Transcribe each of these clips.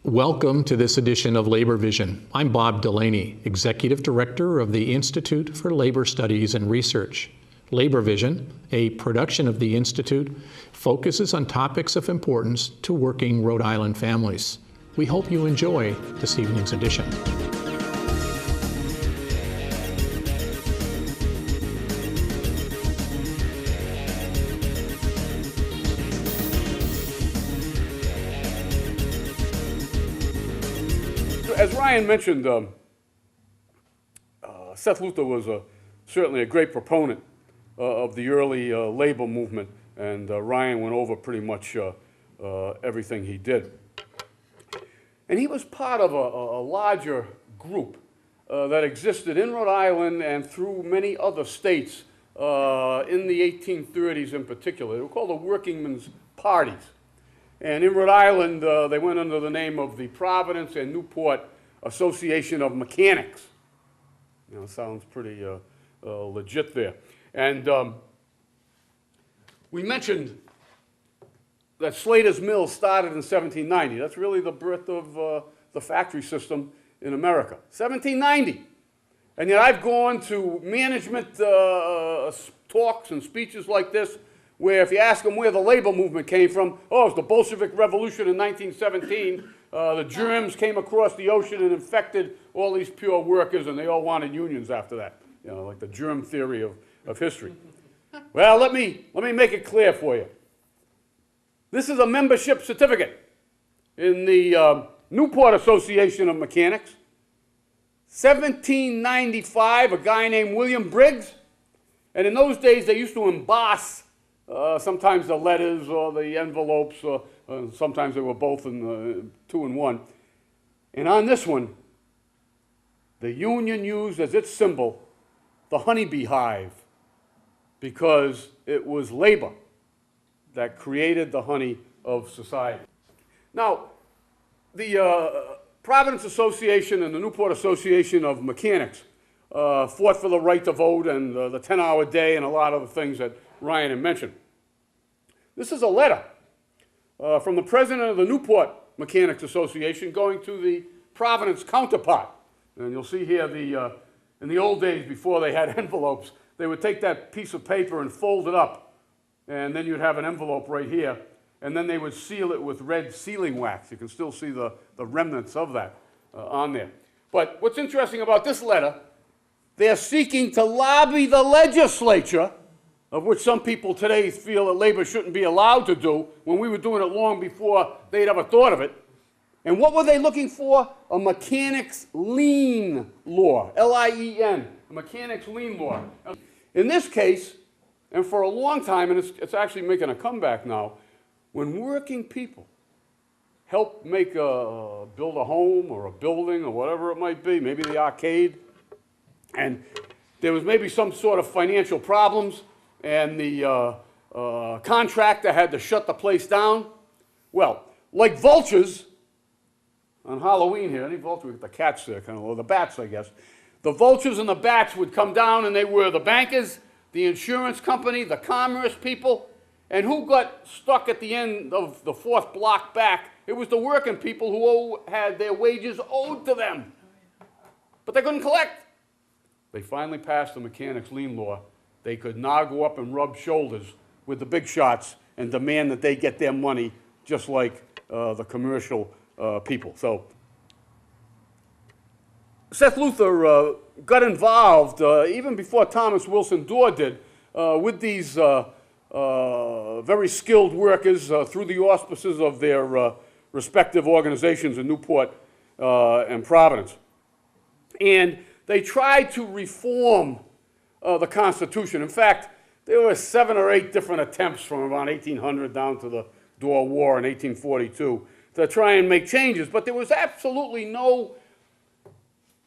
Welcome to this edition of Labor Vision. I'm Bob Delaney, Executive Director of the Institute for Labor Studies and Research. Labor Vision, a production of the Institute, focuses on topics of importance to working Rhode Island families. We hope you enjoy this evening's edition. As Ryan mentioned, Seth Luther was certainly a great proponent of the early labor movement, and Ryan went over pretty much everything he did. And he was part of a larger group that existed in Rhode Island and through many other states in the 1830s in particular. They were called the Workingmen's Parties. And in Rhode Island, they went under the name of the Providence and Newport Association of Mechanics. You know, sounds pretty legit there. And we mentioned that Slater's Mill started in 1790. That's really the birth of the factory system in America. 1790. And yet I've gone to management talks and speeches like this where if you ask them where the labor movement came from, oh, it's the Bolshevik Revolution in 1917. The germs came across the ocean and infected all these pure workers, and they all wanted unions after that. You know, like the germ theory of history. Well, let me make it clear for you. This is a membership certificate in the Newport Association of Mechanics. 1795, a guy named William Briggs. And in those days, they used to emboss sometimes the letters or the envelopes, sometimes they were both in two in one. And on this one, the union used as its symbol the honeybee hive because it was labor that created the honey of society. Now, the Providence Association and the Newport Association of Mechanics fought for the right to vote and the 10-hour day and a lot of the things that Ryan had mentioned. This is a letter from the president of the Newport Mechanics Association going to the Providence counterpart. And you'll see here in the old days before they had envelopes, they would take that piece of paper and fold it up. And then you'd have an envelope right here. And then they would seal it with red sealing wax. You can still see the remnants of that on there. But what's interesting about this letter, they're seeking to lobby the legislature, of which some people today feel that labor shouldn't be allowed to do, when we were doing it long before they'd ever thought of it. And what were they looking for? A mechanics lien law, L-I-E-N, a mechanics lien law. In this case, and for a long time, and it's actually making a comeback now, when working people help build a home or a building or whatever it might be, maybe the arcade, and there was maybe some sort of financial problems, and the contractor had to shut the place down. Well, like vultures, on Halloween here, any vulture, we got the cats there, kind of, or the bats, I guess. The vultures and the bats would come down, and they were the bankers, the insurance company, the commerce people, and who got stuck at the end of the fourth block back? It was the working people who had their wages owed to them, but they couldn't collect. They finally passed the mechanics lien law. They could now go up and rub shoulders with the big shots and demand that they get their money just like the commercial people. So Seth Luther got involved, even before Thomas Wilson Dorr did, with these very skilled workers through the auspices of their respective organizations in Newport and Providence. And they tried to reform the Constitution. In fact, there were 7 or 8 different attempts from around 1800 down to the Dorr War in 1842 to try and make changes, but there was absolutely no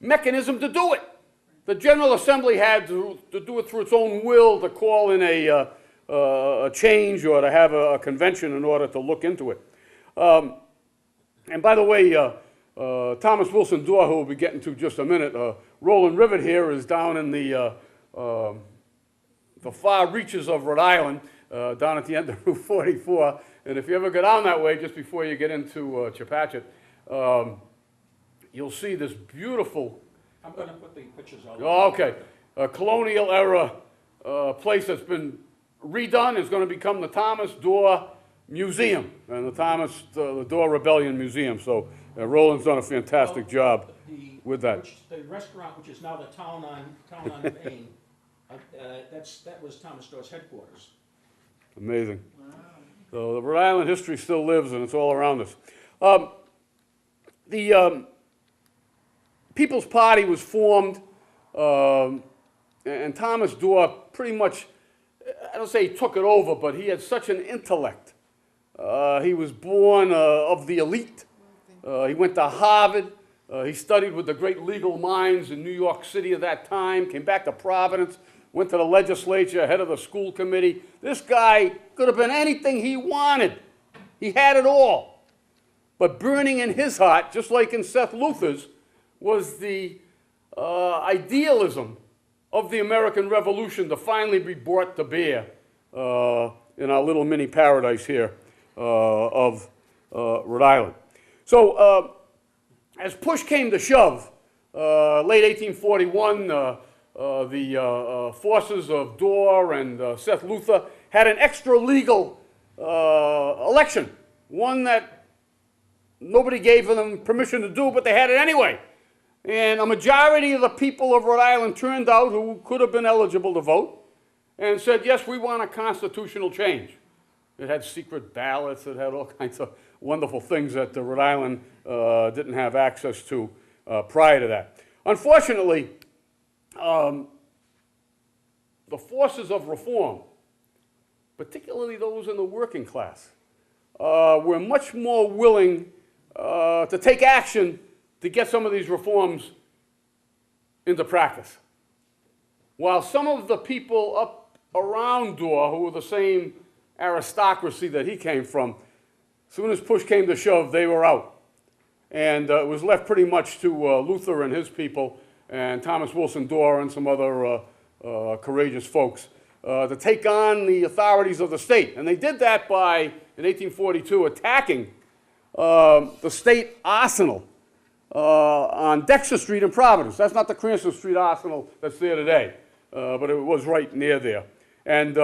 mechanism to do it. The General Assembly had to do it through its own will, to call in a change or to have a convention in order to look into it. And by the way, Thomas Wilson Dorr, who we'll be getting to just a minute, Roland Rivet here is down in the far reaches of Rhode Island, down at the end of Route 44. And if you ever go down that way, just before you get into Chepachet, you'll see this beautiful, I'm going to put the pictures out. okay, colonial era place that's been redone is going to become the Thomas Dorr Museum and the Dorr Rebellion Museum. So Roland's done a fantastic job with that. The restaurant, which is now the Town on Main, that was Thomas Dorr's headquarters. Amazing. Wow. So the Rhode Island history still lives, and it's all around us. The People's Party was formed, and Thomas Dorr pretty much, I don't say he took it over, but he had such an intellect. He was born of the elite. He went to Harvard. He studied with the great legal minds in New York City at that time, came back to Providence, went to the legislature, head of the school committee. This guy could have been anything he wanted. He had it all. But burning in his heart, just like in Seth Luther's, was the idealism of the American Revolution to finally be brought to bear in our little mini paradise here of Rhode Island. So as push came to shove, late 1841, the forces of Dorr and Seth Luther had an extra-legal election, one that nobody gave them permission to do, but they had it anyway. And a majority of the people of Rhode Island turned out who could have been eligible to vote and said, yes, we want a constitutional change. It had secret ballots. It had all kinds of wonderful things that Rhode Island didn't have access to prior to that. Unfortunately, the forces of reform, particularly those in the working class, were much more willing to take action to get some of these reforms into practice. While some of the people up around Dorr, who were the same aristocracy that he came from, as soon as push came to shove, they were out. And it was left pretty much to Luther and his people and Thomas Wilson Dorr and some other courageous folks to take on the authorities of the state. And they did that by, in 1842, attacking the state arsenal on Dexter Street in Providence. That's not the Cranston Street arsenal that's there today, but it was right near there. And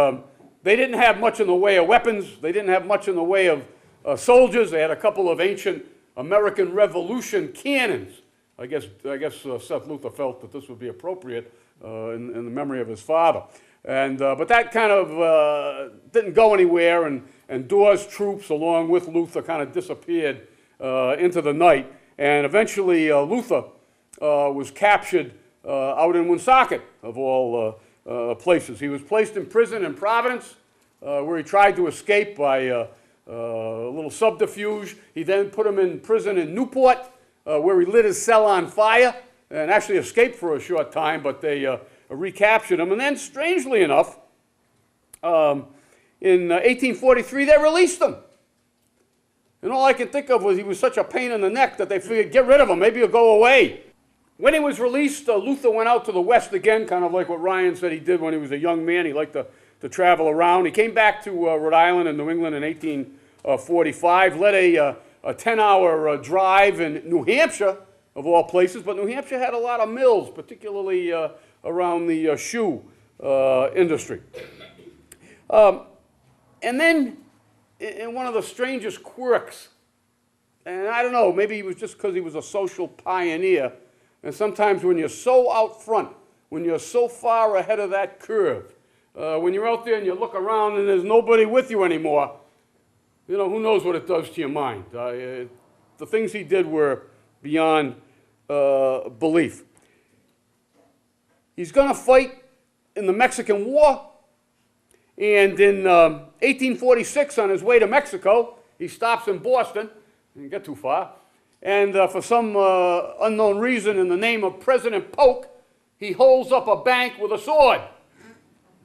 they didn't have much in the way of weapons. They didn't have much in the way of soldiers. They had a couple of ancient American Revolution cannons. I guess Seth Luther felt that this would be appropriate in the memory of his father. And, but that kind of didn't go anywhere, and Dorr's troops, along with Luther, kind of disappeared into the night. And eventually Luther was captured out in Woonsocket, of all places. He was placed in prison in Providence, where he tried to escape by a little subterfuge. He then put him in prison in Newport, where he lit his cell on fire and actually escaped for a short time, but they recaptured him. And then, strangely enough, in 1843, they released him. And all I can think of was he was such a pain in the neck that they figured, get rid of him, maybe he'll go away. When he was released, Luther went out to the west again, kind of like what Ryan said he did when he was a young man. He liked to travel around. He came back to Rhode Island and New England in 1845, led a 10-hour drive in New Hampshire, of all places, but New Hampshire had a lot of mills, particularly around the shoe industry. And then, in one of the strangest quirks, and I don't know, maybe it was just because he was a social pioneer, and sometimes when you're so out front, when you're so far ahead of that curve, when you're out there and you look around and there's nobody with you anymore, you know, who knows what it does to your mind. The things he did were beyond belief. He's going to fight in the Mexican War, and in 1846, on his way to Mexico, he stops in Boston. He didn't get too far. And for some unknown reason, in the name of President Polk, he holds up a bank with a sword.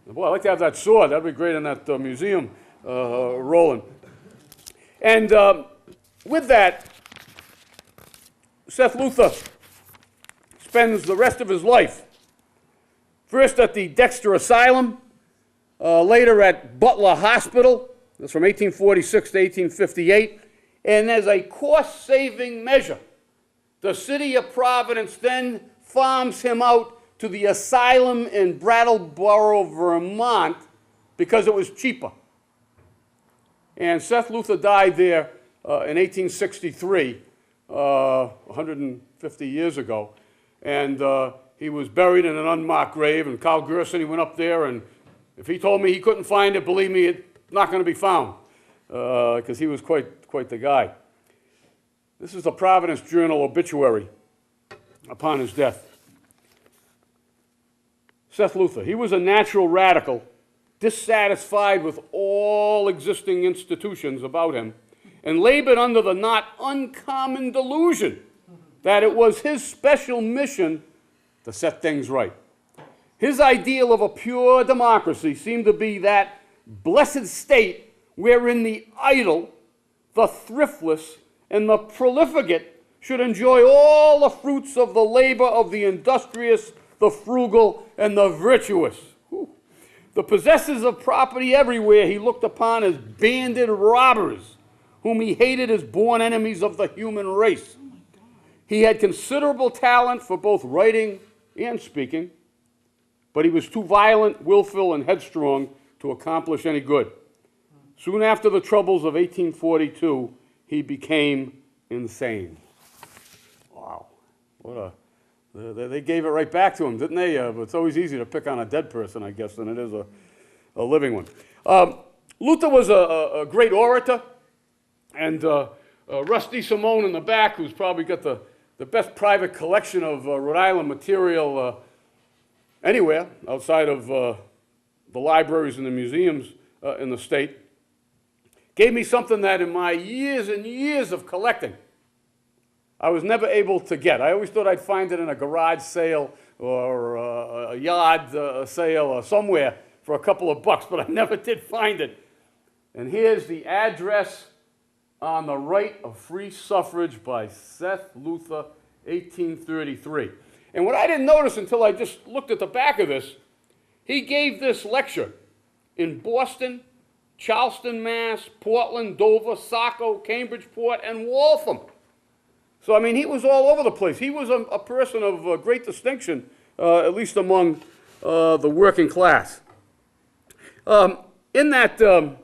Boy, I'd like to have that sword. That'd be great in that museum, Roland. And with that, Seth Luther spends the rest of his life, first at the Dexter Asylum, later at Butler Hospital. That's from 1846 to 1858. And as a cost-saving measure, the city of Providence then farms him out to the asylum in Brattleboro, Vermont, because it was cheaper. And Seth Luther died there in 1863, 150 years ago. And he was buried in an unmarked grave, and Carl Gerson, he went up there, and if he told me he couldn't find it, believe me, it's not going to be found, because he was quite the guy. This is the Providence Journal obituary upon his death. Seth Luther, he was a natural radical, dissatisfied with all existing institutions about him, and labored under the not uncommon delusion that it was his special mission to set things right. His ideal of a pure democracy seemed to be that blessed state wherein the idle, the thriftless, and the profligate should enjoy all the fruits of the labor of the industrious, the frugal, and the virtuous. Whew. The possessors of property everywhere he looked upon as banded robbers, whom he hated as born enemies of the human race. He had considerable talent for both writing and speaking, but he was too violent, willful, and headstrong to accomplish any good. Soon after the troubles of 1842, he became insane. Wow. They gave it right back to him, didn't they? But it's always easier to pick on a dead person, I guess, than it is a living one. Luther was a great orator, and Rusty Simone in the back, who's probably got the best private collection of Rhode Island material anywhere outside of the libraries and the museums in the state, gave me something that in my years and years of collecting, I was never able to get. I always thought I'd find it in a garage sale or a yard sale or somewhere for a couple of bucks, but I never did find it. And here's the address on the Right of Free Suffrage by Seth Luther, 1833. And what I didn't notice until I just looked at the back of this, he gave this lecture in Boston, Charleston, Mass., Portland, Dover, Saco, Cambridgeport, and Waltham. So, I mean, he was all over the place. He was a person of great distinction, at least among the working class. In that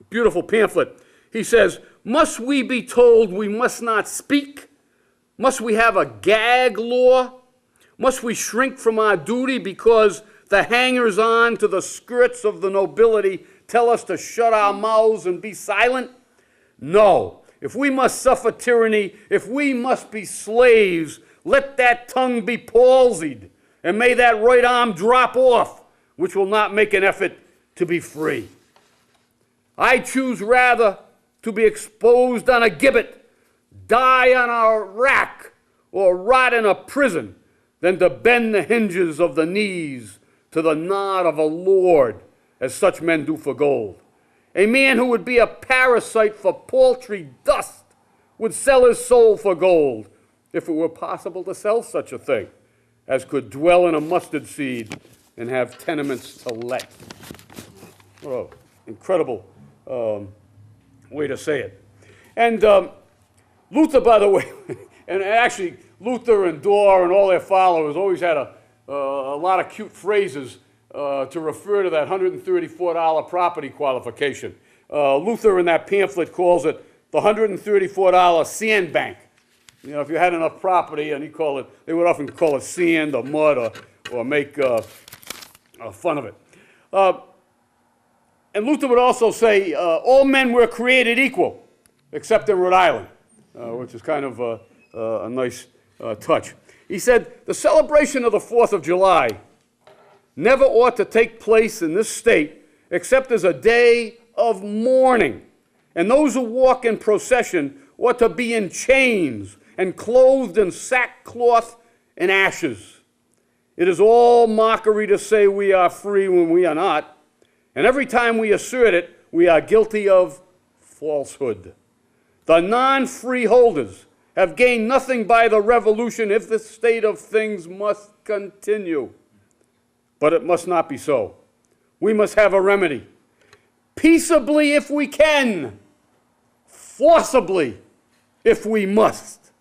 beautiful pamphlet, he says, "Must we be told we must not speak? Must we have a gag law? Must we shrink from our duty because the hangers-on to the skirts of the nobility tell us to shut our mouths and be silent? No. If we must suffer tyranny, if we must be slaves, let that tongue be palsied, and may that right arm drop off, which will not make an effort to be free. I choose rather to be exposed on a gibbet, die on a rack, or rot in a prison, than to bend the hinges of the knees to the nod of a lord, as such men do for gold. A man who would be a parasite for paltry dust would sell his soul for gold, if it were possible to sell such a thing, as could dwell in a mustard seed and have tenements to let." What an incredible way to say it. And Luther, by the way, and actually Luther and Dorr and all their followers always had a lot of cute phrases to refer to that $134 property qualification. Luther in that pamphlet calls it the $134 sand bank. You know, if you had enough property, and they would often call it sand or mud or make fun of it. And Luther would also say, all men were created equal, except in Rhode Island, which is kind of a nice touch. He said, the celebration of the 4th of July never ought to take place in this state except as a day of mourning. And those who walk in procession ought to be in chains and clothed in sackcloth and ashes. It is all mockery to say we are free when we are not. And every time we assert it, we are guilty of falsehood. The non-freeholders have gained nothing by the revolution if this state of things must continue. But it must not be so. We must have a remedy. Peaceably if we can. forcibly if we must.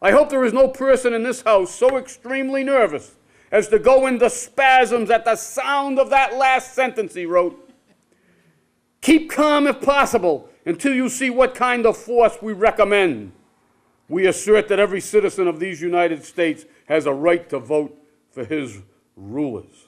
I hope there is no person in this house so extremely nervous as to go into spasms at the sound of that last sentence he wrote. Keep calm if possible until you see what kind of force we recommend. We assert that every citizen of these United States has a right to vote for his rulers.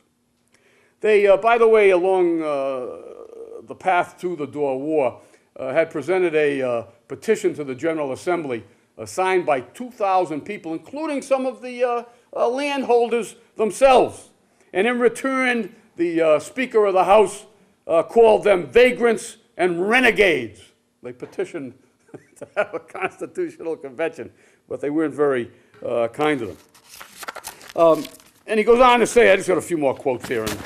They, by the way, along the path to the Boer War, had presented a petition to the General Assembly signed by 2,000 people, including some of the landholders themselves. And in return, the Speaker of the House called them vagrants and renegades. They petitioned to have a constitutional convention, but they weren't very kind to them. And he goes on to say, I just got a few more quotes here and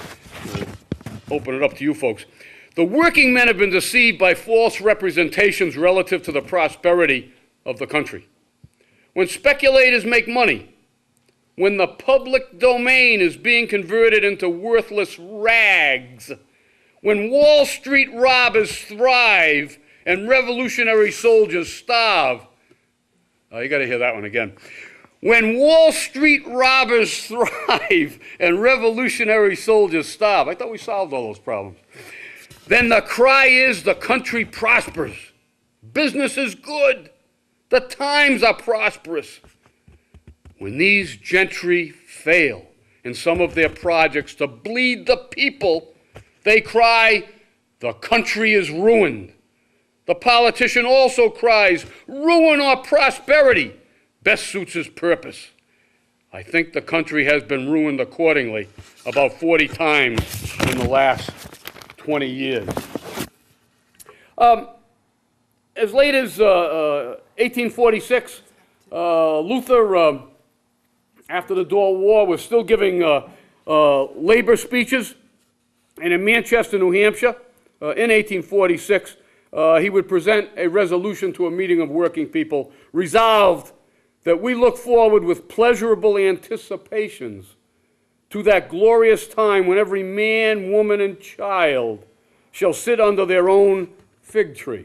open it up to you folks. The working men have been deceived by false representations relative to the prosperity of the country. When speculators make money, when the public domain is being converted into worthless rags, when Wall Street robbers thrive and revolutionary soldiers starve. Oh, you got to hear that one again. When Wall Street robbers thrive and revolutionary soldiers starve. I thought we solved all those problems. Then the cry is the country prospers. Business is good. The times are prosperous. When these gentry fail in some of their projects to bleed the people, they cry, the country is ruined. The politician also cries, ruin or prosperity best suits his purpose. I think the country has been ruined accordingly about 40 times in the last 20 years. As late as 1846, Luther, after the Boer War, was still giving labor speeches. And in Manchester, New Hampshire, in 1846, he would present a resolution to a meeting of working people, resolved that we look forward with pleasurable anticipations to that glorious time when every man, woman, and child shall sit under their own fig tree,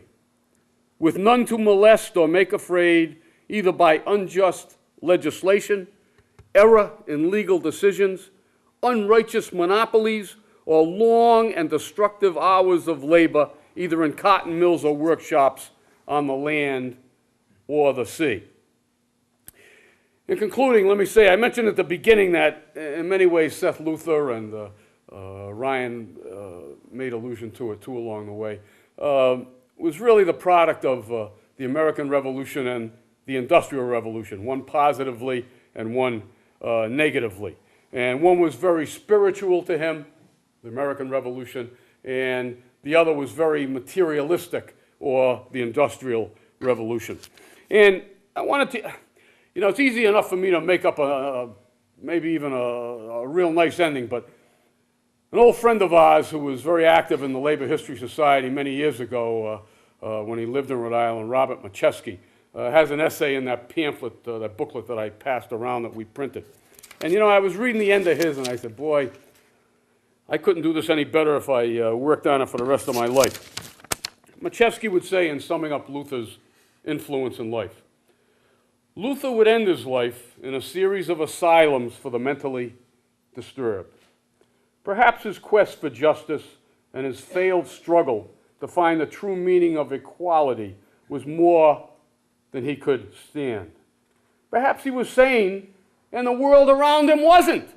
with none to molest or make afraid, either by unjust legislation, error in legal decisions, unrighteous monopolies, or long and destructive hours of labor, either in cotton mills or workshops on the land or the sea. In concluding, let me say, I mentioned at the beginning that in many ways Seth Luther and Ryan made allusion to it too along the way, was really the product of the American Revolution and the Industrial Revolution, one positively and one negatively. And one was very spiritual to him, the American Revolution, and the other was very materialistic, or the Industrial Revolution. And I wanted to, you know, it's easy enough for me to make up maybe even a real nice ending, but an old friend of ours who was very active in the Labor History Society many years ago when he lived in Rhode Island, Robert Macheski, has an essay in that pamphlet, that booklet that I passed around that we printed. And you know, I was reading the end of his and I said, boy, I couldn't do this any better if I worked on it for the rest of my life. Macheski would say, in summing up Luther's influence in life, Luther would end his life in a series of asylums for the mentally disturbed. Perhaps his quest for justice and his failed struggle to find the true meaning of equality was more than he could stand. Perhaps he was sane and the world around him wasn't.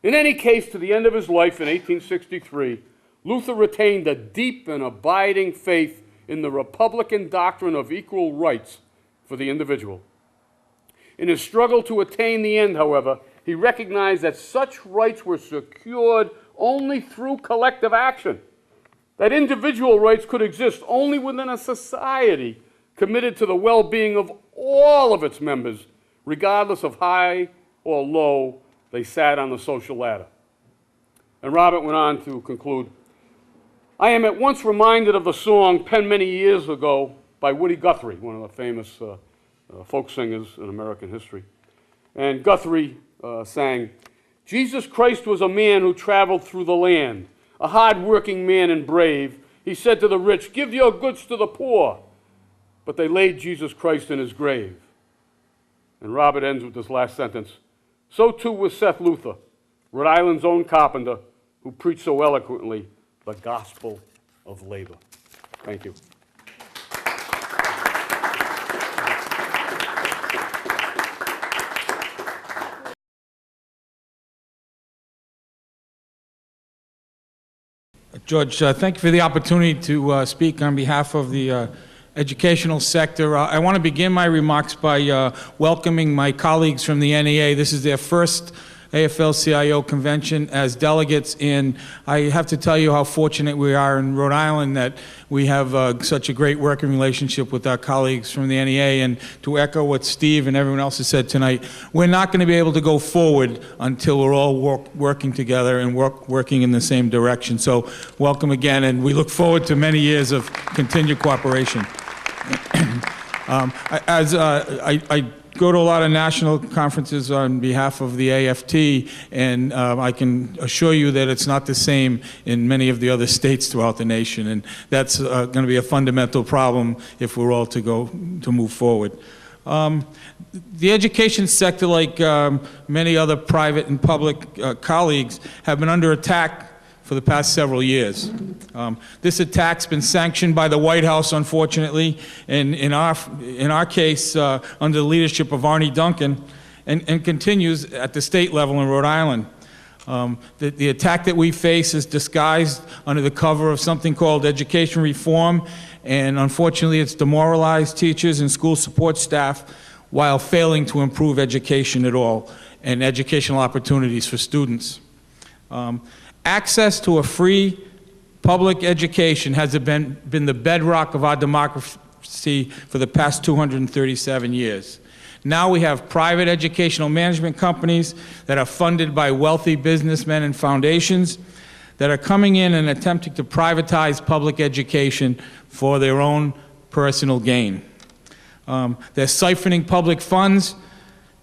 In any case, to the end of his life in 1863, Luther retained a deep and abiding faith in the Republican doctrine of equal rights for the individual. In his struggle to attain the end, however, he recognized that such rights were secured only through collective action, that individual rights could exist only within a society committed to the well-being of all of its members, regardless of high or low they sat on the social ladder. And Robert went on to conclude, I am at once reminded of the song penned many years ago by Woody Guthrie, one of the famous folk singers in American history. And Guthrie sang, Jesus Christ was a man who traveled through the land, a hard-working man and brave. He said to the rich, give your goods to the poor. but they laid Jesus Christ in his grave. And Robert ends with this last sentence. So too was Seth Luther, Rhode Island's own carpenter, who preached so eloquently the gospel of labor. Thank you. George, thank you for the opportunity to speak on behalf of the educational sector. I want to begin my remarks by welcoming my colleagues from the NEA. This is their first AFL-CIO convention as delegates, and I have to tell you how fortunate we are in Rhode Island that we have such a great working relationship with our colleagues from the NEA. And to echo what Steve and everyone else has said tonight, we're not going to be able to go forward until we're all working together and working in the same direction. So welcome again, and we look forward to many years of continued cooperation. I go to a lot of national conferences on behalf of the AFT, and I can assure you that it's not the same in many of the other states throughout the nation, and that's going to be a fundamental problem if we're all to move forward. The education sector, like many other private and public colleagues, have been under attack for the past several years. This attack's been sanctioned by the White House, unfortunately, and in our case, under the leadership of Arne Duncan, and continues at the state level in Rhode Island. The attack that we face is disguised under the cover of something called education reform, and unfortunately it's demoralized teachers and school support staff while failing to improve education at all and educational opportunities for students. Access to a free public education has been the bedrock of our democracy for the past 237 years. Now we have private educational management companies that are funded by wealthy businessmen and foundations that are coming in and attempting to privatize public education for their own personal gain. They're siphoning public funds,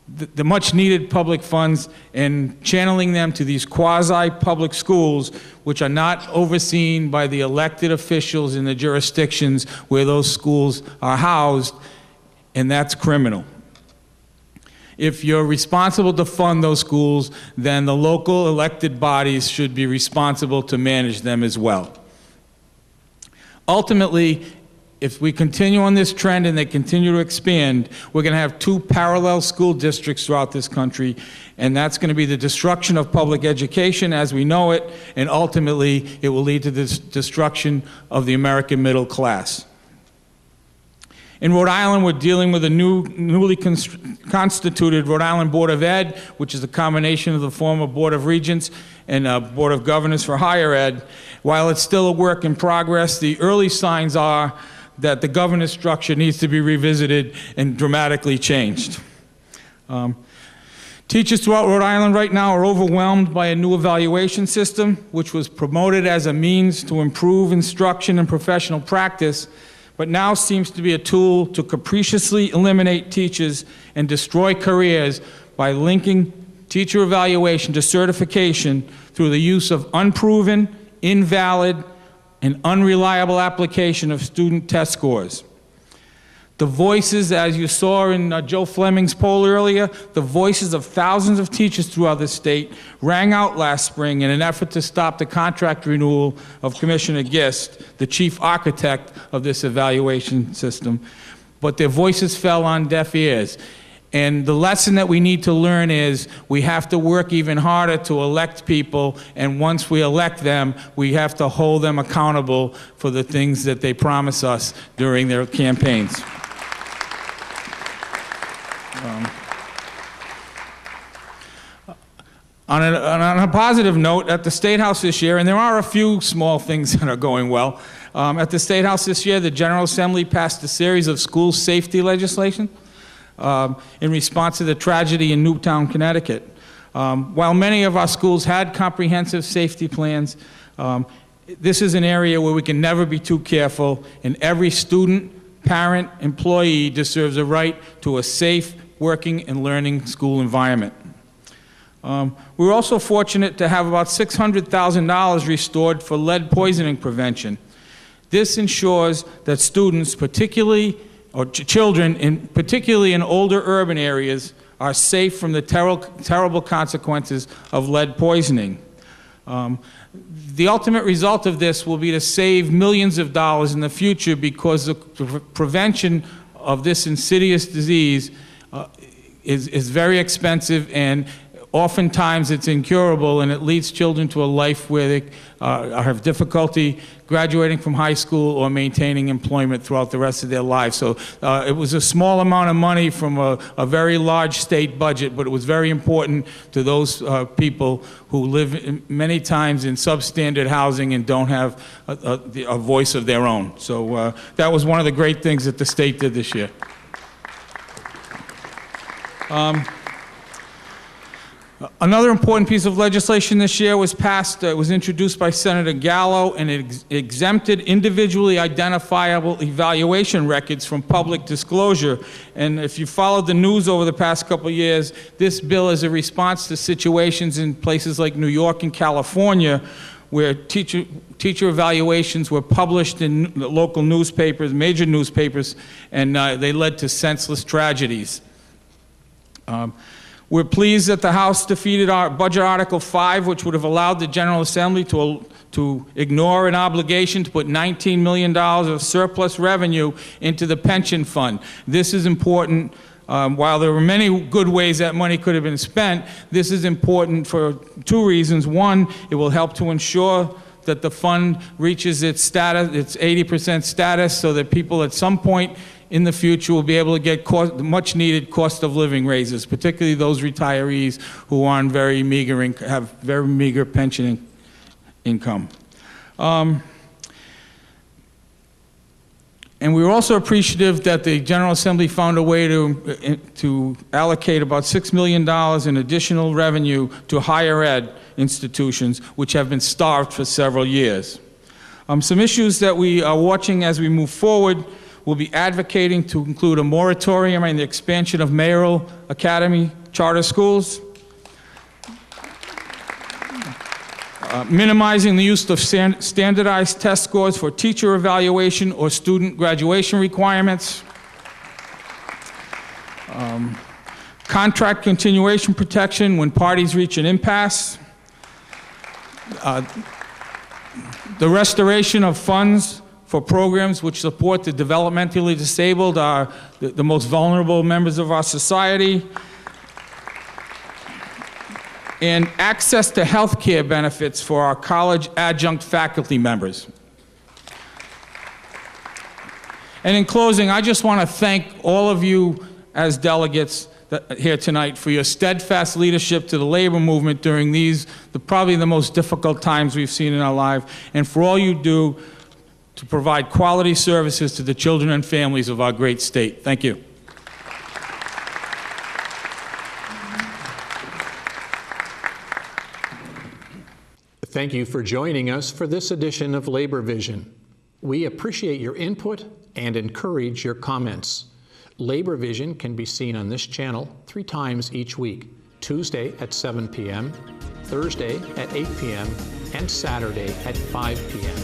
the much-needed public funds, and channeling them to these quasi-public schools, which are not overseen by the elected officials in the jurisdictions where those schools are housed, and that's criminal. If you're responsible to fund those schools, then the local elected bodies should be responsible to manage them as well. Ultimately, if we continue on this trend and they continue to expand, we're going to have two parallel school districts throughout this country, and that's going to be the destruction of public education as we know it, and ultimately it will lead to the destruction of the American middle class. In Rhode Island, we're dealing with a newly constituted Rhode Island Board of Ed, which is a combination of the former Board of Regents and Board of Governors for Higher Ed. While it's still a work in progress, the early signs are that the governance structure needs to be revisited and dramatically changed. Teachers throughout Rhode Island right now are overwhelmed by a new evaluation system, which was promoted as a means to improve instruction and professional practice, but now seems to be a tool to capriciously eliminate teachers and destroy careers by linking teacher evaluation to certification through the use of unproven, invalid, and unreliable application of student test scores. The voices, as you saw in Joe Fleming's poll earlier, the voices of thousands of teachers throughout the state rang out last spring in an effort to stop the contract renewal of Commissioner Gist, the chief architect of this evaluation system. But their voices fell on deaf ears. And the lesson that we need to learn is we have to work even harder to elect people, and once we elect them, we have to hold them accountable for the things that they promise us during their campaigns. On a positive note, at the State House this year, and there are a few small things that are going well, at the State House this year, the General Assembly passed a series of school safety legislation in response to the tragedy in Newtown, Connecticut. While many of our schools had comprehensive safety plans, this is an area where we can never be too careful, and every student, parent, employee deserves a right to a safe, working, and learning school environment. We're also fortunate to have about $600,000 restored for lead poisoning prevention. This ensures that students, particularly or children, particularly in older urban areas, are safe from the terrible consequences of lead poisoning. The ultimate result of this will be to save millions of dollars in the future, because the prevention of this insidious disease is very expensive, and oftentimes it's incurable, and it leads children to a life where they have difficulty graduating from high school or maintaining employment throughout the rest of their lives. So it was a small amount of money from a very large state budget, but it was very important to those people who live many times in substandard housing and don't have a voice of their own. So that was one of the great things that the state did this year. Another important piece of legislation this year was passed, was introduced by Senator Gallo, and it exempted individually identifiable evaluation records from public disclosure. And if you followed the news over the past couple of years, this bill is a response to situations in places like New York and California, where teacher evaluations were published in the local newspapers, major newspapers, and they led to senseless tragedies. We're pleased that the House defeated our Budget Article 5, which would have allowed the General Assembly to ignore an obligation to put $19 million of surplus revenue into the pension fund. This is important. While there were many good ways that money could have been spent, this is important for two reasons. One, it will help to ensure that the fund reaches its status, its 80% status, so that people at some point in the future will be able to get much needed cost of living raises, particularly those retirees who are on very meager have very meager pension income. And we were also appreciative that the General Assembly found a way to allocate about $6 million in additional revenue to higher ed institutions, which have been starved for several years. Some issues that we are watching as we move forward: we'll be advocating to include a moratorium on the expansion of mayoral academy charter schools, minimizing the use of standardized test scores for teacher evaluation or student graduation requirements, contract continuation protection when parties reach an impasse, the restoration of funds for programs which support the developmentally disabled, are the most vulnerable members of our society, and access to health care benefits for our college adjunct faculty members. And in closing, I just want to thank all of you as delegates here tonight for your steadfast leadership to the labor movement during these, probably the most difficult times we've seen in our life, and for all you do to provide quality services to the children and families of our great state. Thank you. Thank you for joining us for this edition of Labor Vision. We appreciate your input and encourage your comments. Labor Vision can be seen on this channel 3 times each week: Tuesday at 7 p.m., Thursday at 8 p.m., and Saturday at 5 p.m.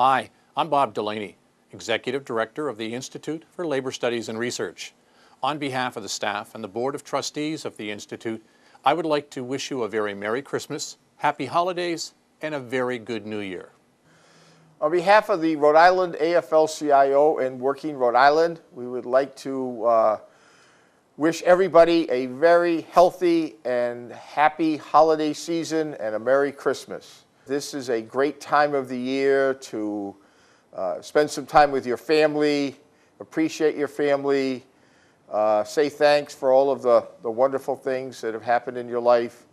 Hi, I'm Bob Delaney, Executive Director of the Institute for Labor Studies and Research. On behalf of the staff and the Board of Trustees of the Institute, I would like to wish you a very Merry Christmas, Happy Holidays, and a very good New Year. On behalf of the Rhode Island AFL-CIO and Working Rhode Island, we would like to wish everybody a very healthy and happy holiday season and a Merry Christmas. This is a great time of the year to spend some time with your family, appreciate your family, say thanks for all of the wonderful things that have happened in your life.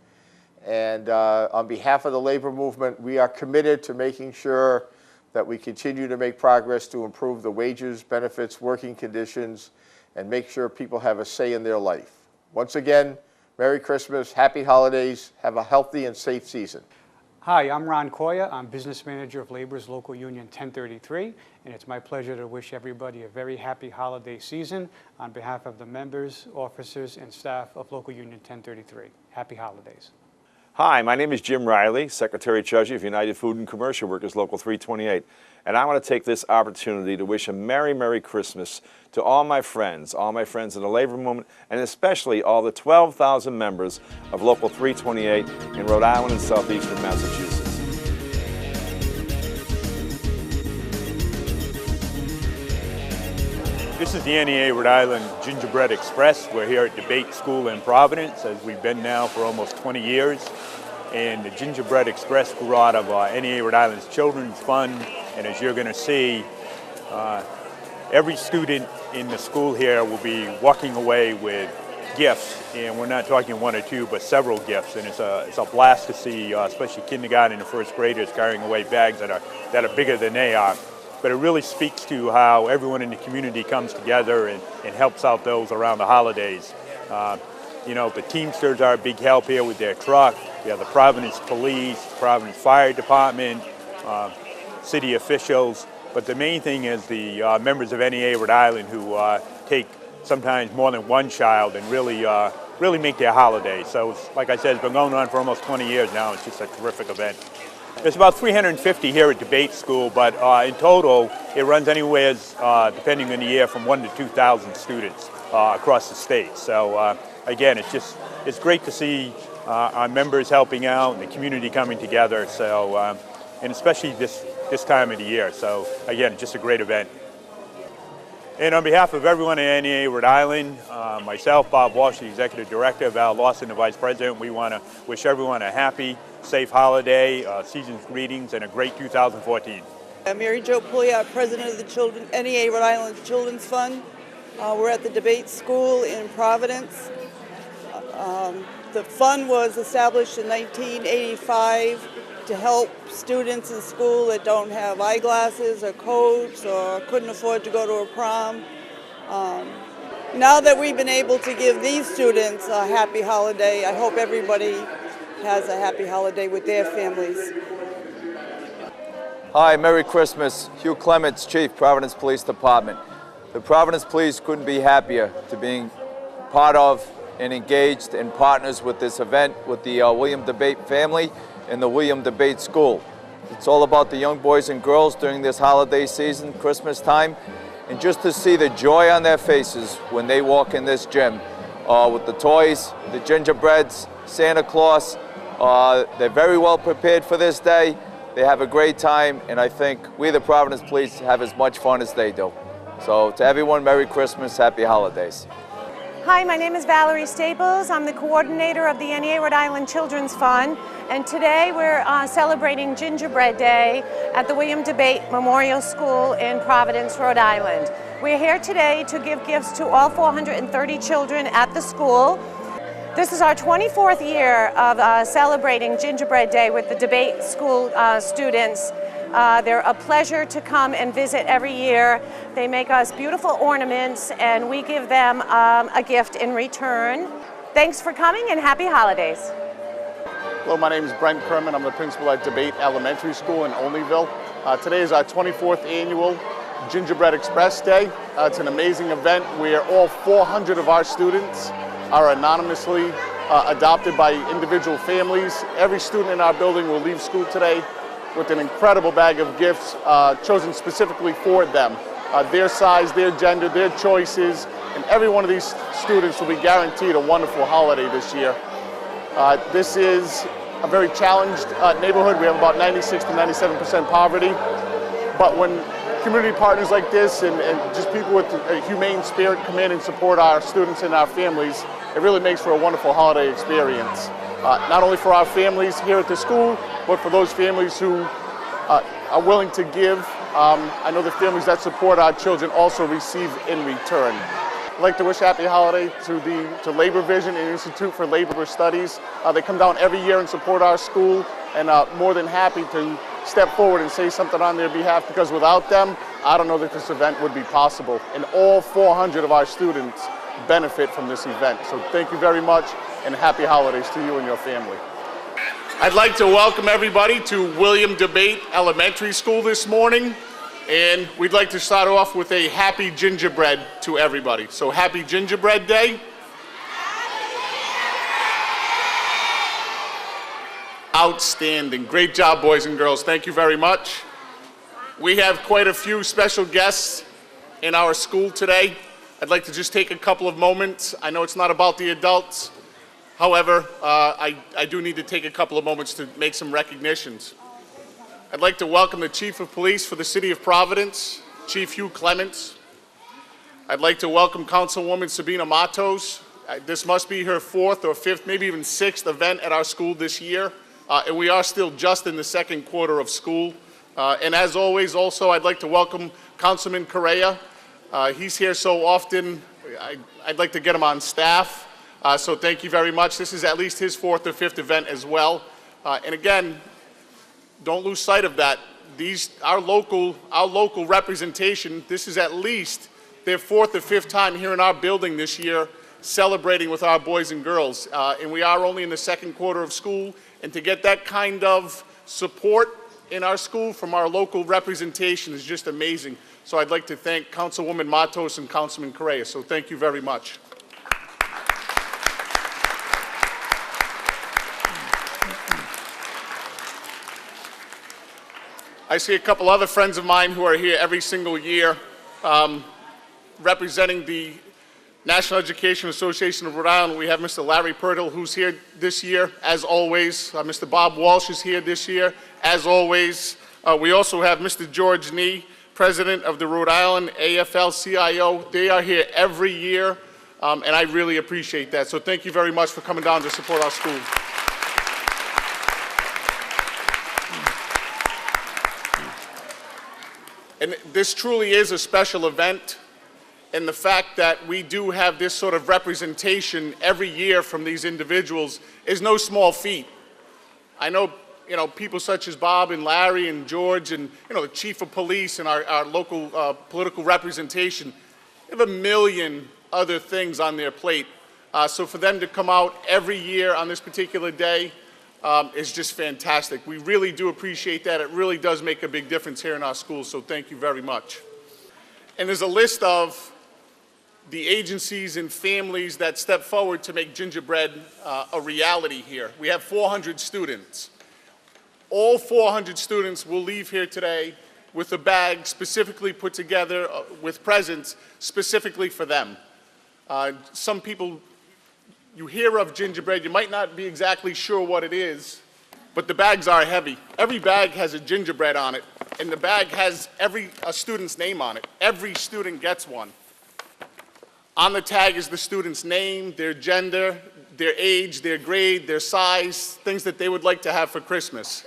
And on behalf of the labor movement, we are committed to making sure that we continue to make progress to improve the wages, benefits, working conditions, and make sure people have a say in their life. Once again, Merry Christmas, Happy Holidays, have a healthy and safe season. Hi, I'm Ron Coya. I'm Business Manager of Labor's Local Union 1033, and it's my pleasure to wish everybody a very happy holiday season on behalf of the members, officers, and staff of Local Union 1033. Happy holidays. Hi, my name is Jim Riley, Secretary-Treasurer of United Food and Commercial Workers Local 328, and I want to take this opportunity to wish a Merry, Merry Christmas to all my friends in the labor movement, and especially all the 12,000 members of Local 328 in Rhode Island and southeastern Massachusetts. This is the NEA Rhode Island Gingerbread Express. We're here at Debate School in Providence, as we've been now for almost 20 years. And the Gingerbread Express grew out of NEA Rhode Island's Children's Fund. And as you're going to see, every student in the school here will be walking away with gifts. And we're not talking one or two, but several gifts. And it's a blast to see, especially kindergarten and first graders carrying away bags that are bigger than they are. But it really speaks to how everyone in the community comes together and helps out those around the holidays. You know, the Teamsters are a big help here with their truck. You have the Providence Police, Providence Fire Department, city officials. But the main thing is the members of NEA Rhode Island who take sometimes more than one child and really make their holiday. So, like I said, it's been going on for almost 20 years now. It's just a terrific event. There's about 350 here at Debate School, but in total, it runs anywhere, depending on the year, from 1,000 to 2,000 students across the state. So again, it's great to see our members helping out and the community coming together. So and especially this time of the year. So again, just a great event. And on behalf of everyone at NEA Rhode Island, myself, Bob Walsh, the Executive Director, Val Lawson, the Vice President, we want to wish everyone a happy, safe holiday, season's greetings, and a great 2014. I'm Mary Jo Pouliot, President of the NEA Rhode Island Children's Fund. We're at the Debate School in Providence. The fund was established in 1985 to help students in school that don't have eyeglasses or coats or couldn't afford to go to a prom. Now that we've been able to give these students a happy holiday, I hope everybody has a happy holiday with their families. Hi, Merry Christmas. Hugh Clements, Chief, Providence Police Department. The Providence Police couldn't be happier to being part of and engaged in partners with this event with the William Debate family and the William Debate School. It's all about the young boys and girls during this holiday season, Christmas time, and just to see the joy on their faces when they walk in this gym with the toys, the gingerbreads, Santa Claus. They're very well prepared for this day. They have a great time, and I think we, the Providence Police, have as much fun as they do. So to everyone, Merry Christmas, Happy Holidays. Hi, my name is Valerie Staples. I'm the coordinator of the NEA Rhode Island Children's Fund, and today we're celebrating Gingerbread Day at the William Debate Memorial School in Providence, Rhode Island. We're here today to give gifts to all 430 children at the school. This is our 24th year of celebrating Gingerbread Day with the Debate School students. They're a pleasure to come and visit every year. They make us beautiful ornaments and we give them a gift in return. Thanks for coming and happy holidays. Hello, my name is Brent Kerman. I'm the principal at Debate Elementary School in Olneyville. Today is our 24th annual Gingerbread Express Day. It's an amazing event where all 400 of our students are anonymously adopted by individual families. Every student in our building will leave school today with an incredible bag of gifts chosen specifically for them. Their size, their gender, their choices, and every one of these students will be guaranteed a wonderful holiday this year. This is a very challenged neighborhood. We have about 96 to 97% poverty. But when community partners like this and just people with a humane spirit come in and support our students and our families, it really makes for a wonderful holiday experience. Not only for our families here at the school, but for those families who are willing to give. I know the families that support our children also receive in return. I'd like to wish happy holiday to Labor Vision and Institute for Labor Studies. They come down every year and support our school, and more than happy to step forward and say something on their behalf, because without them, I don't know that this event would be possible. And all 400 of our students benefit from this event. So thank you very much, and happy holidays to you and your family. I'd like to welcome everybody to William DeBate Elementary School this morning. And we'd like to start off with a happy gingerbread to everybody. So happy Gingerbread Day. Outstanding. Great job, boys and girls. Thank you very much. We have quite a few special guests in our school today. I'd like to just take a couple of moments. I know it's not about the adults. However, I do need to take a couple of moments to make some recognitions. I'd like to welcome the Chief of Police for the City of Providence, Chief Hugh Clements. I'd like to welcome Councilwoman Sabina Matos. This must be her 4th or 5th, maybe even 6th event at our school this year. And we are still just in the second quarter of school. And as always, also, I'd like to welcome Councilman Correa. He's here so often, I'd like to get him on staff. So thank you very much. This is at least his 4th or 5th event as well. And again, don't lose sight of that. Our local representation, this is at least their 4th or 5th time here in our building this year, celebrating with our boys and girls. And we are only in the second quarter of school, and to get that kind of support in our school from our local representation is just amazing. So I'd like to thank Councilwoman Matos and Councilman Correa. So thank you very much. I see a couple other friends of mine who are here every single year representing the National Education Association of Rhode Island. We have Mr. Larry Purtle, who's here this year, as always. Mr. Bob Walsh is here this year, as always. We also have Mr. George Nee, President of the Rhode Island AFL-CIO. They are here every year, and I really appreciate that. So thank you very much for coming down to support our school. And this truly is a special event, and the fact that we do have this sort of representation every year from these individuals is no small feat. I know, people such as Bob and Larry and George and, the Chief of Police and our local political representation, they have a million other things on their plate. So for them to come out every year on this particular day is just fantastic. We really do appreciate that. It really does make a big difference here in our schools, so thank you very much. And there's a list of the agencies and families that step forward to make gingerbread a reality here. We have 400 students. All 400 students will leave here today with a bag specifically put together with presents specifically for them. Some people, you hear of gingerbread, you might not be exactly sure what it is, but the bags are heavy. Every bag has a gingerbread on it, and the bag has a student's name on it. Every student gets one. On the tag is the student's name, their gender, their age, their grade, their size, things that they would like to have for Christmas.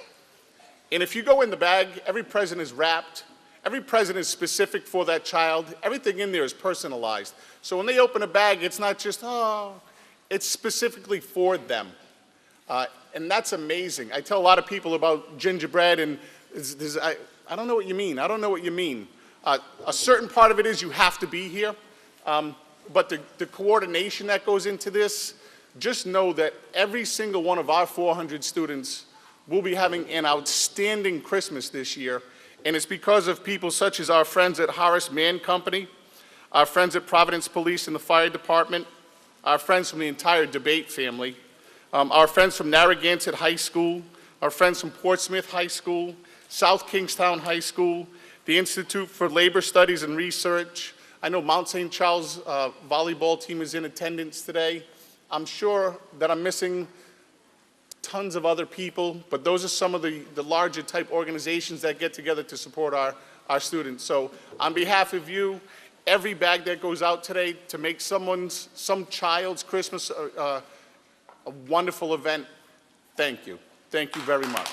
And if you go in the bag, every present is wrapped. Every present is specific for that child. Everything in there is personalized. So when they open a bag, it's not just, it's specifically for them. And that's amazing. I tell a lot of people about gingerbread, and I don't know what you mean. I don't know what you mean. A certain part of it is you have to be here. But the coordination that goes into this, just know that every single one of our 400 students will be having an outstanding Christmas this year. And it's because of people such as our friends at Horace Mann Company, our friends at Providence Police and the Fire Department, our friends from the entire DeBate family, our friends from Narragansett High School, our friends from Portsmouth High School, South Kingstown High School, the Institute for Labor Studies and Research. I know Mount St. Charles volleyball team is in attendance today. I'm sure that I'm missing tons of other people, but those are some of the larger type organizations that get together to support our students. So on behalf of you, every bag that goes out today to make some child's Christmas a wonderful event, thank you. Thank you very much.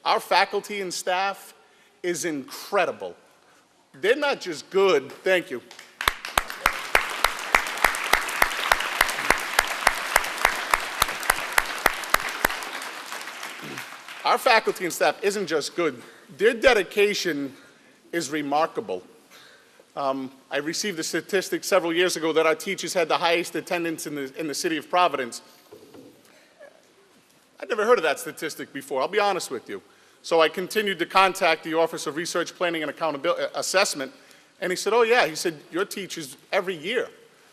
Our faculty and staff is incredible. They're not just good, thank you. Our faculty and staff isn't just good, their dedication is remarkable. I received a statistic several years ago that our teachers had the highest attendance in the city of Providence. I'd never heard of that statistic before, I'll be honest with you. So I continued to contact the Office of Research Planning and Accountability Assessment, and he said, oh yeah, he said, your teachers every year.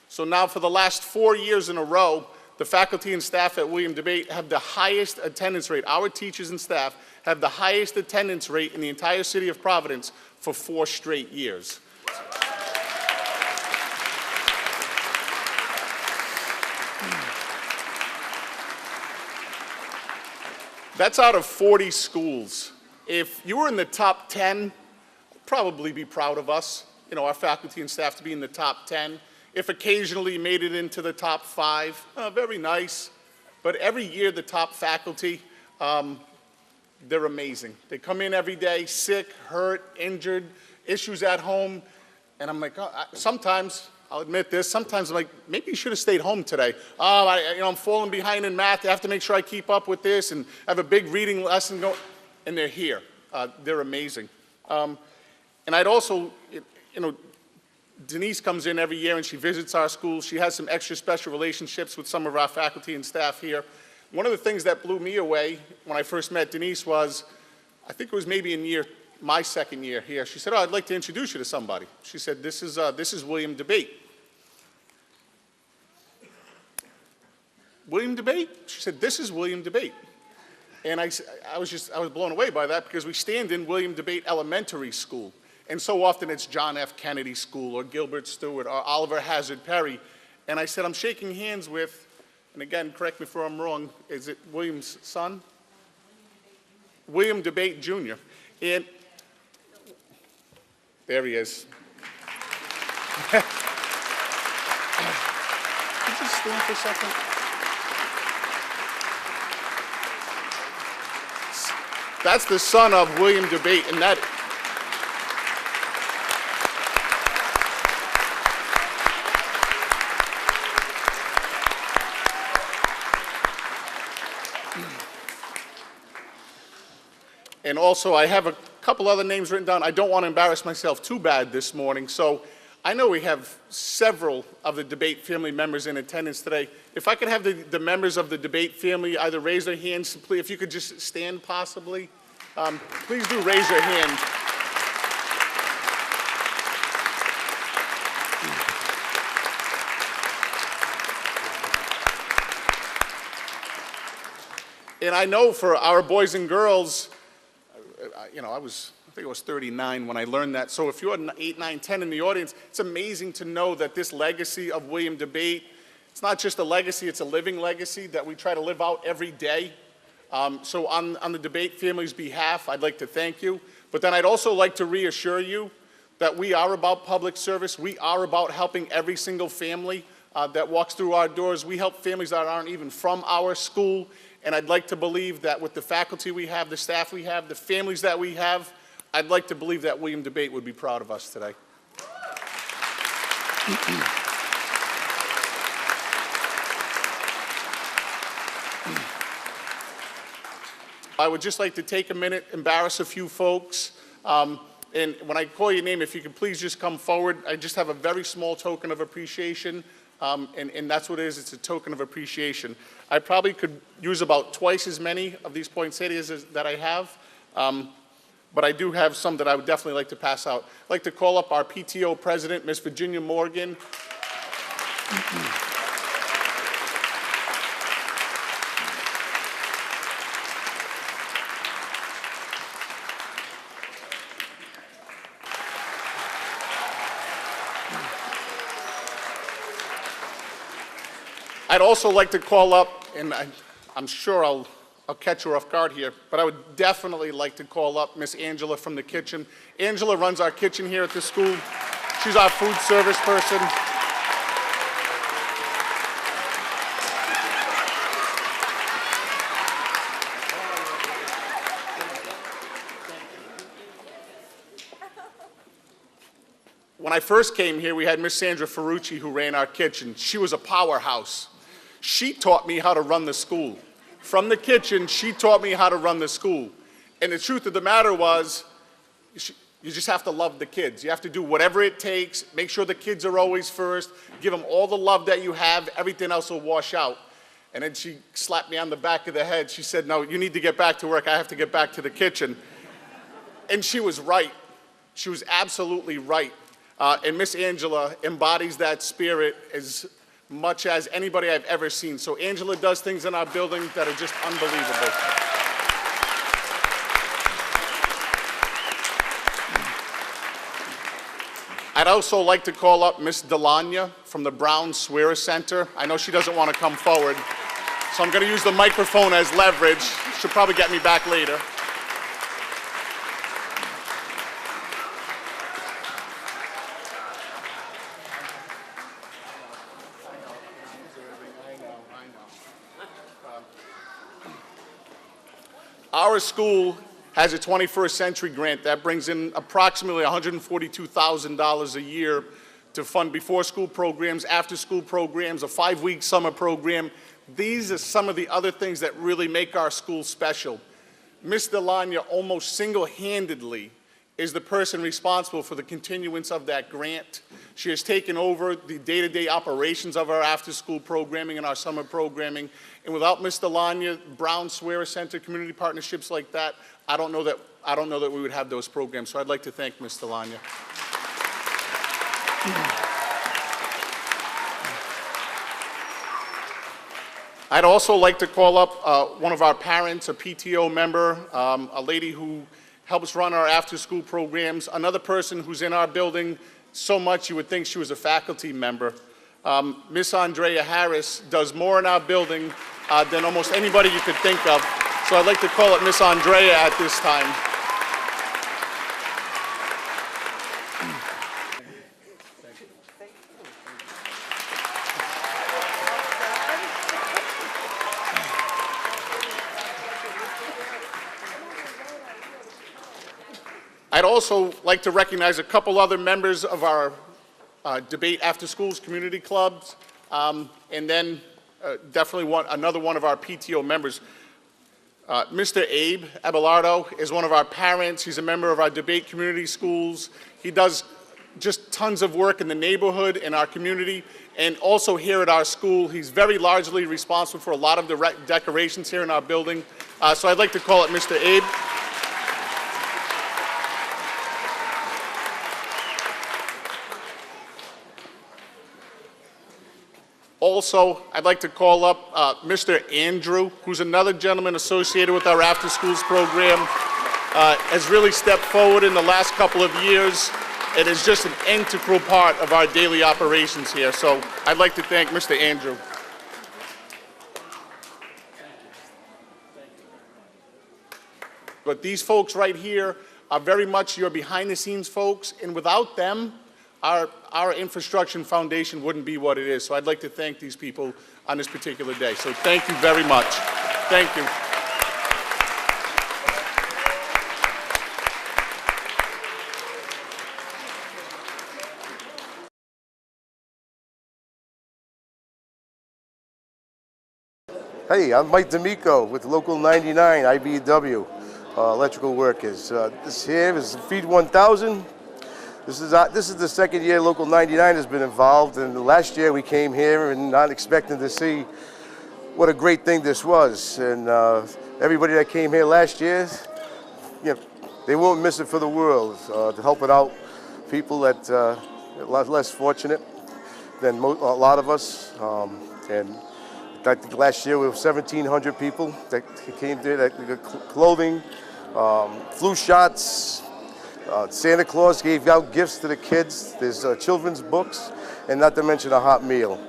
So now for the last 4 years in a row, the faculty and staff at William DeBate have the highest attendance rate. Our teachers and staff have the highest attendance rate in the entire city of Providence for 4 straight years. That's out of 40 schools. If you were in the top 10, I'd probably be proud of us, you know, our faculty and staff to be in the top 10. If occasionally you made it into the top 5, very nice. But every year the top faculty, they're amazing. They come in every day, sick, hurt, injured, issues at home. And I'm like, sometimes, I'll admit this, sometimes I'm like, maybe you should have stayed home today. I'm falling behind in math. I have to make sure I keep up with this and have a big reading lesson going. And they're here. They're amazing. And I'd also, Denise comes in every year and she visits our school. She has some extra special relationships with some of our faculty and staff here. One of the things that blew me away when I first met Denise was, I think it was maybe in my second year here. She said, I'd like to introduce you to somebody. She said, this is William DeBate. William DeBate? She said, this is William DeBate. And I was blown away by that because we stand in William DeBate Elementary School. And so often it's John F. Kennedy School or Gilbert Stewart or Oliver Hazard Perry. And I said, I'm shaking hands with, and again, correct me if I'm wrong, is it William's son? William DeBate Jr. And there he is. Could you just stand for a second? That's the son of William DeBate, and that. And also, I have a couple other names written down. I don't want to embarrass myself too bad this morning, so I know we have several of the DeBate family members in attendance today. If I could have the members of the DeBate family either raise their hands, please, if you could just stand possibly. Please do raise your hand. And I know for our boys and girls, I think I was 39 when I learned that. So if you're 8, 9, 10 in the audience, it's amazing to know that this legacy of William DeBate, it's not just a legacy, it's a living legacy that we try to live out every day. So on the DeBate family's behalf, I'd like to thank you. But then I'd also like to reassure you that we are about public service. We are about helping every single family that walks through our doors. We help families that aren't even from our school. And I'd like to believe that with the faculty we have, the staff we have, the families that we have, I'd like to believe that William DeBate would be proud of us today. I would just like to take a minute, embarrass a few folks. And when I call your name, if you could please just come forward. I just have a very small token of appreciation. And that's what it is, it's a token of appreciation. I probably could use about twice as many of these poinsettias that I have. but I do have some that I would definitely like to pass out. I'd like to call up our PTO president, Miss Virginia Morgan. I'd also like to call up, and I'm sure I'll catch her off guard here, but I would definitely like to call up Miss Angela from the kitchen. Angela runs our kitchen here at the school. She's our food service person. When I first came here, we had Miss Sandra Ferrucci who ran our kitchen. She was a powerhouse. She taught me how to run the school. From the kitchen, she taught me how to run the school. And the truth of the matter was, you just have to love the kids. You have to do whatever it takes, make sure the kids are always first, give them all the love that you have, everything else will wash out. And then she slapped me on the back of the head. She said, no, you need to get back to work. I have to get back to the kitchen. And she was right. She was absolutely right. And Miss Angela embodies that spirit as much as anybody I've ever seen. So Angela does things in our building that are just unbelievable. I'd also like to call up Miss Delanya from the Brown Swearer Center. I know she doesn't want to come forward, so I'm going to use the microphone as leverage. She'll probably get me back later. Our school has a 21st Century Grant that brings in approximately $142,000 a year to fund before-school programs, after-school programs, a 5-week summer program. These are some of the other things that really make our school special. Ms. Delanya almost single-handedly is the person responsible for the continuance of that grant. She has taken over the day-to-day operations of our after-school programming and our summer programming. And without Ms. Delanya, Brown Swearer Center, community partnerships like that, I don't know that we would have those programs. So I'd like to thank Ms. Delanya. I'd also like to call up one of our parents, a PTO member, a lady who helps run our after-school programs, another person who's in our building so much you would think she was a faculty member. Miss Andrea Harris does more in our building than almost anybody you could think of. So I'd like to call up Miss Andrea at this time. I'd also like to recognize a couple other members of our debate after schools community clubs, and then definitely another one of our PTO members. Mr. Abe Abelardo is one of our parents. He's a member of our debate community schools. He does just tons of work in the neighborhood, in our community, and also here at our school. He's very largely responsible for a lot of the decorations here in our building. So I'd like to call it Mr. Abe. Also, I'd like to call up Mr. Andrew, who's another gentleman associated with our after-schools program, has really stepped forward in the last couple of years and is just an integral part of our daily operations here. So I'd like to thank Mr. Andrew. But these folks right here are very much your behind-the-scenes folks, and without them, our infrastructure foundation wouldn't be what it is. So I'd like to thank these people on this particular day. So thank you very much. Thank you. Hey, I'm Mike D'Amico with Local 99 IBEW Electrical Workers. This here is Feed 1000. This is the second year Local 99 has been involved, and last year we came here and not expecting to see what a great thing this was. And everybody that came here last year, you know, they won't miss it for the world, to help it out. People that are a lot less fortunate than a lot of us. And I think last year we were 1,700 people that came there, that got clothing, flu shots. Santa Claus gave out gifts to the kids. There's children's books, and not to mention a hot meal.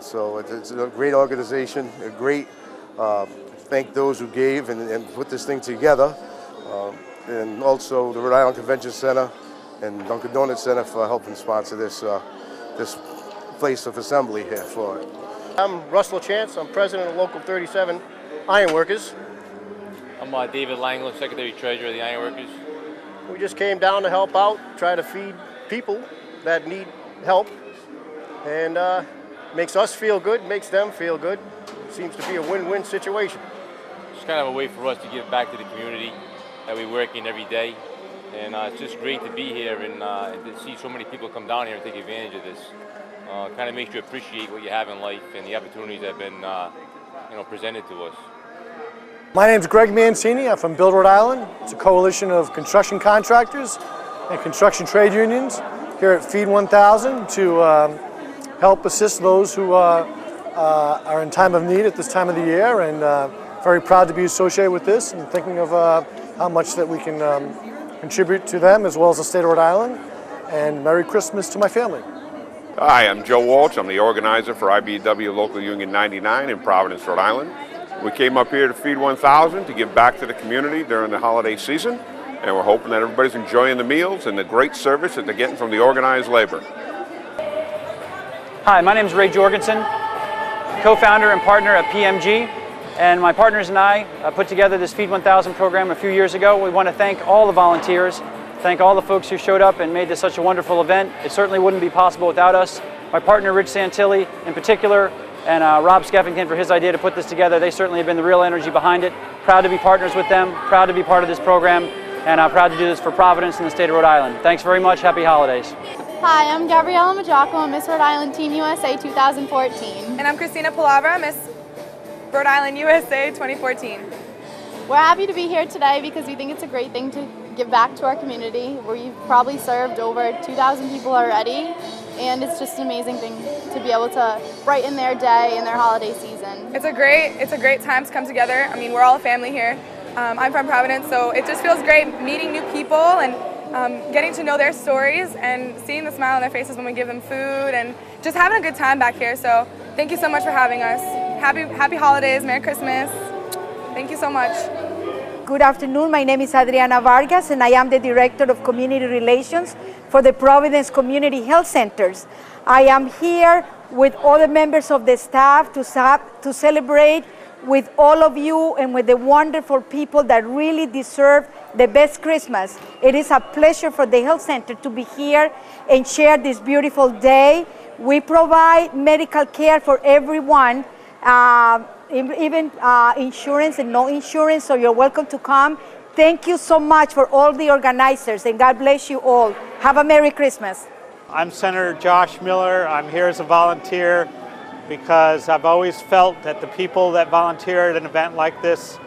So it's a great organization, a great thank those who gave and put this thing together. And also the Rhode Island Convention Center and Dunkin' Donuts Center for helping sponsor this place of assembly here for it. I'm Russell Chance. I'm president of Local 37 Ironworkers. I'm David Langland, Secretary Treasurer of the Ironworkers. We just came down to help out, try to feed people that need help, and makes us feel good, makes them feel good. Seems to be a win-win situation. It's kind of a way for us to give back to the community that we work in every day, and it's just great to be here and to see so many people come down here and take advantage of this. Kind of makes you appreciate what you have in life and the opportunities that have been presented to us. My name's Greg Mancini. I'm from Build Rhode Island. It's a coalition of construction contractors and construction trade unions here at Feed 1000 to help assist those who are in time of need at this time of the year, and very proud to be associated with this and thinking of how much that we can contribute to them as well as the state of Rhode Island. And Merry Christmas to my family. Hi, I'm Joe Walsh. I'm the organizer for IBEW Local Union 99 in Providence, Rhode Island. We came up here to Feed 1000 to give back to the community during the holiday season, and we're hoping that everybody's enjoying the meals and the great service that they're getting from the organized labor. Hi, my name is Ray Jorgensen, co-founder and partner at PMG, and my partners and I put together this Feed 1000 program a few years ago. We want to thank all the volunteers, thank all the folks who showed up and made this such a wonderful event. It certainly wouldn't be possible without us. My partner Rich Santilli in particular, and Rob Skeffington for his idea to put this together. They certainly have been the real energy behind it. Proud to be partners with them, proud to be part of this program, and proud to do this for Providence and the state of Rhode Island. Thanks very much, happy holidays. Hi, I'm Gabriella Majacco, Miss Rhode Island Team USA 2014. And I'm Christina Palavra, Miss Rhode Island USA 2014. We're happy to be here today because we think it's a great thing to give back to our community. We've probably served over 2,000 people already, and it's just an amazing thing to be able to brighten their day and their holiday season. It's a great time to come together. I mean, we're all a family here. I'm from Providence, so it just feels great meeting new people and getting to know their stories and seeing the smile on their faces when we give them food and just having a good time back here. So thank you so much for having us. Happy holidays, Merry Christmas. Thank you so much. Good afternoon, my name is Adriana Vargas and I am the Director of Community Relations for the Providence Community Health Centers. I am here with other members of the staff to celebrate with all of you and with the wonderful people that really deserve the best Christmas. It is a pleasure for the health center to be here and share this beautiful day. We provide medical care for everyone, even insurance and no insurance, so you're welcome to come. Thank you so much for all the organizers, and God bless you all. Have a Merry Christmas. I'm Senator Josh Miller. I'm here as a volunteer because I've always felt that the people that volunteer at an event like this,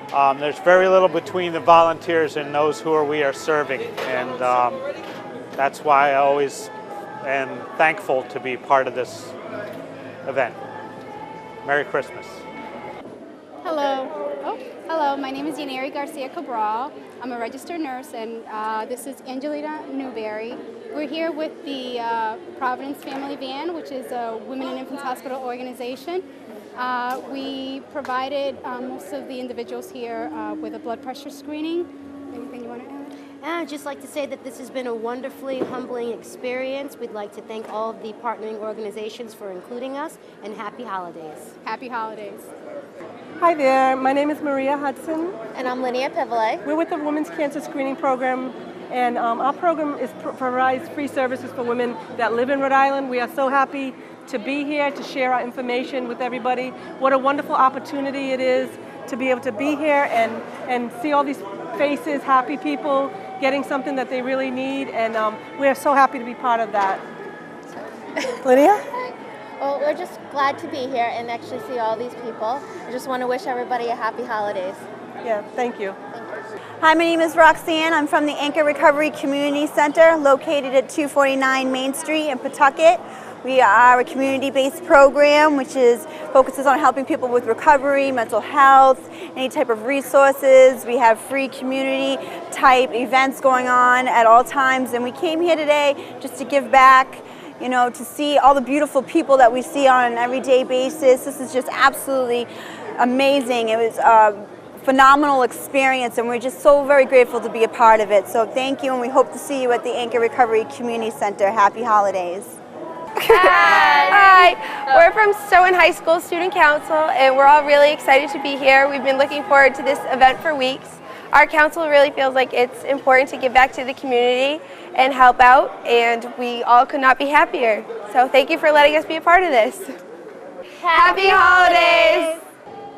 there's very little between the volunteers and those who we are serving, and that's why I always am thankful to be part of this event. Merry Christmas. Hello, my name is Yaneri Garcia Cabral. I'm a registered nurse, and this is Angelina Newberry. We're here with the Providence Family Van, which is a Women and Infants Hospital organization. We provided most of the individuals here with a blood pressure screening. Anything you want to add? I'd just like to say that this has been a wonderfully humbling experience. We'd like to thank all of the partnering organizations for including us, and happy holidays. Happy holidays. Hi there, my name is Maria Hudson. And I'm Linnea Pivole. We're with the Women's Cancer Screening Program, and our program provides free services for women that live in Rhode Island. We are so happy to be here to share our information with everybody. What a wonderful opportunity it is to be able to be here and see all these faces, happy people, getting something that they really need, and we are so happy to be part of that. Lydia? Well, we're just glad to be here and actually see all these people. I just want to wish everybody a happy holidays. Yeah, thank you. Thank you. Hi, my name is Roxanne. I'm from the Anchor Recovery Community Center located at 249 Main Street in Pawtucket. We are a community-based program which focuses on helping people with recovery, mental health, any type of resources. We have free community type events going on at all times, and we came here today just to give back, you know, to see all the beautiful people that we see on an everyday basis. This is just absolutely amazing. It was phenomenal experience, and we're just so very grateful to be a part of it. So thank you, and we hope to see you at the Anchor Recovery Community Center. Happy holidays. Hi, we're from Stowen High School Student Council, and we're all really excited to be here. We've been looking forward to this event for weeks. Our council really feels like it's important to give back to the community and help out, and we all could not be happier. So thank you for letting us be a part of this. Happy holidays!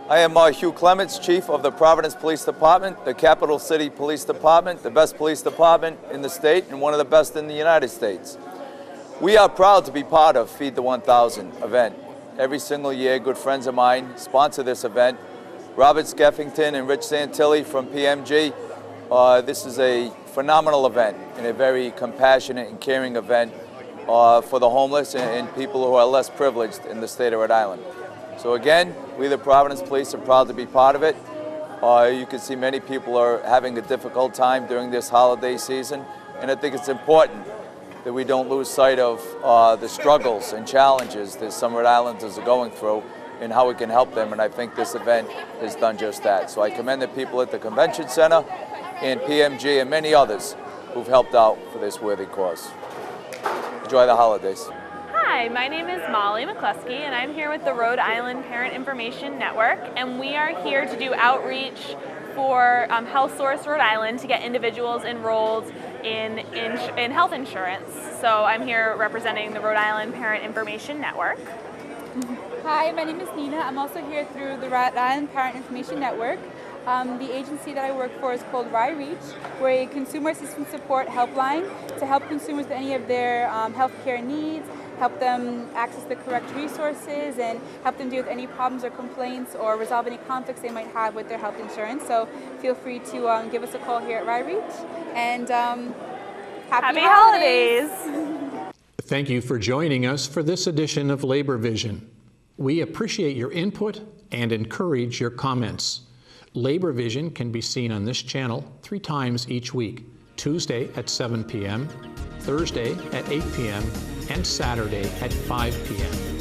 I am Hugh Clements, Chief of the Providence Police Department, the Capital City Police Department, the best police department in the state and one of the best in the United States. We are proud to be part of Feed the 1000 event. Every single year, good friends of mine sponsor this event. Robert Skeffington and Rich Santilli from PMG. This is a phenomenal event and a very compassionate and caring event for the homeless and people who are less privileged in the state of Rhode Island. So again, we the Providence Police are proud to be part of it. You can see many people are having a difficult time during this holiday season, and I think it's important that we don't lose sight of the struggles and challenges that some Rhode Islanders are going through and how we can help them, and I think this event has done just that. So I commend the people at the Convention Center and PMG and many others who've helped out for this worthy cause. Enjoy the holidays. Hi, my name is Molly McCluskey, and I'm here with the Rhode Island Parent Information Network, and we are here to do outreach for Health Source Rhode Island to get individuals enrolled in health insurance. So I'm here representing the Rhode Island Parent Information Network. Hi, my name is Nina. I'm also here through the Rhode Island Parent Information Network. The agency that I work for is called RIREACH. We're a consumer assistance support helpline to help consumers with any of their healthcare needs, help them access the correct resources, and help them deal with any problems or complaints or resolve any conflicts they might have with their health insurance. So feel free to give us a call here at RIREACH. And happy holidays! Thank you for joining us for this edition of Labor Vision. We appreciate your input and encourage your comments. Labor Vision can be seen on this channel 3 times each week: Tuesday at 7 p.m., Thursday at 8 p.m., and Saturday at 5 p.m.